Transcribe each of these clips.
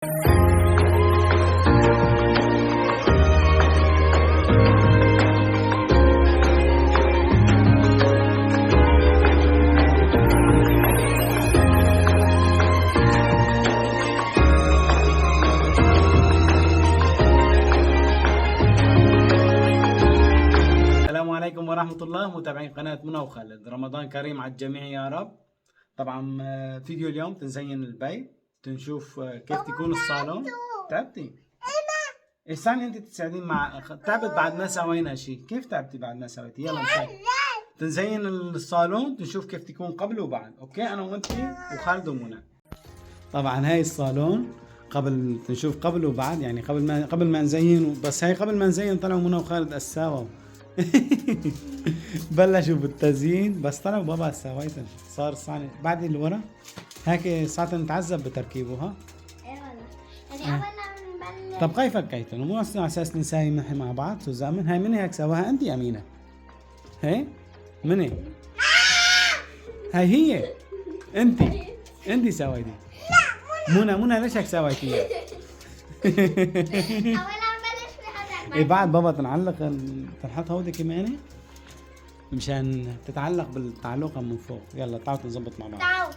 السلام عليكم ورحمة الله متابعين قناة منى وخالد، رمضان كريم على الجميع يا رب. طبعا فيديو اليوم تنزين البيت، تنشوف كيف تكون الصالون. تعبتي؟ ايش ثاني انت تساعدين مع تعبت بعد ما سوينا شيء؟ كيف تعبتي بعد ما سويتي؟ يلا نسوي تنزين الصالون، تنشوف كيف تكون قبل وبعد. اوكي انا وانت وخالد ومنى. طبعا هاي الصالون قبل تنشوف قبل وبعد، يعني قبل ما نزين، بس هاي قبل ما نزين طلعوا منى وخالد قساوة بلشوا بالتزيين، بس طلعوا بابا سويتن صار صانع بعد اللي ورا هيك ساعة نتعذب بتركيبه. ها اي والله يعني اول ما طب كيف فكيتن؟ مو على اساس نساوي نحن مع بعض. سوزامن هاي من هيك سواها انت امينه؟ هي مني هاي هي انت سويتي. منى ليش هيك سويتيها؟ اول ما بلش بحطك ايه بعد بابا تنحط هودي كمان مشان تتعلق بالتعلقة من فوق. يلا تعالوا نظبط مع بعض. تعالوا.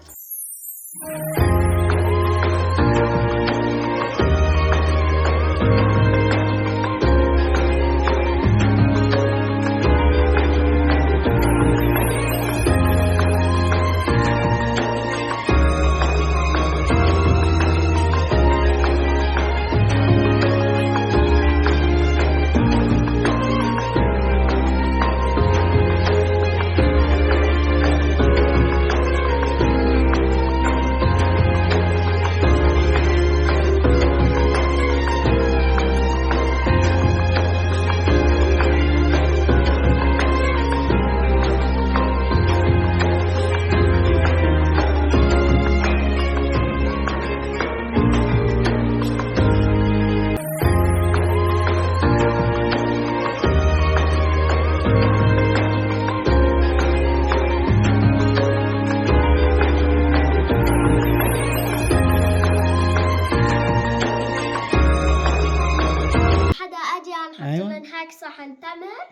هيك صحن تمر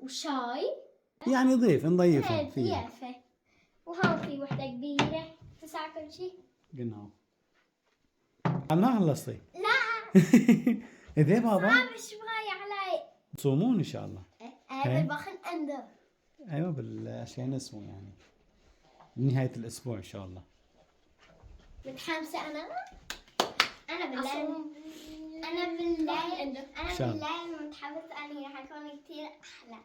وشاي، يعني نضيفها فيها. ضيافة. وهون في وحدة كبيرة تسع كل شيء. genau. ما خلصتي؟ لا ايه بابا؟ صعب شوي علي. تصومون ان شاء الله. ايه بالبخل عنده. ايوه بالاشياء اسمه يعني نهاية الاسبوع ان شاء الله. متحمسة انا بالليل انا بالليل متحمسة اني حكون كثير احلى.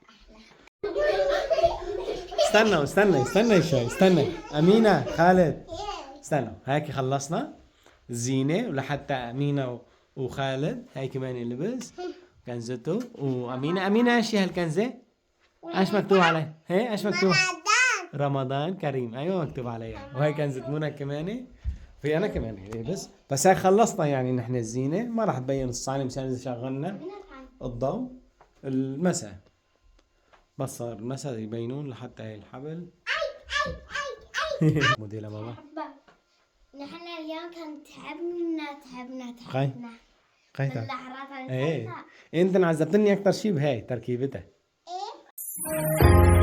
استنى شوي. استنى امينة خالد استنوا. هيك خلصنا الزينة، ولحتى امينة وخالد هاي كمان يلبس كنزته. وامينة ايش هالكنزة؟ ايش مكتوب عليها؟ هي ايش مكتوب؟ رمضان كريم. ايوه مكتوب عليها. وهي كنزة منى كمان، في انا كمان بس هيك خلصنا. يعني نحن الزينة ما راح تبين الصالة مشان اذا شغلنا الضوء المساء، بس صار المساء يبينون لحتى هاي الحبل. موديلا بابا نحن اليوم كان تعبنا قيتا. باللحظات ايه انت عذبتني اكثر شيء بهاي تركيبتها. ايه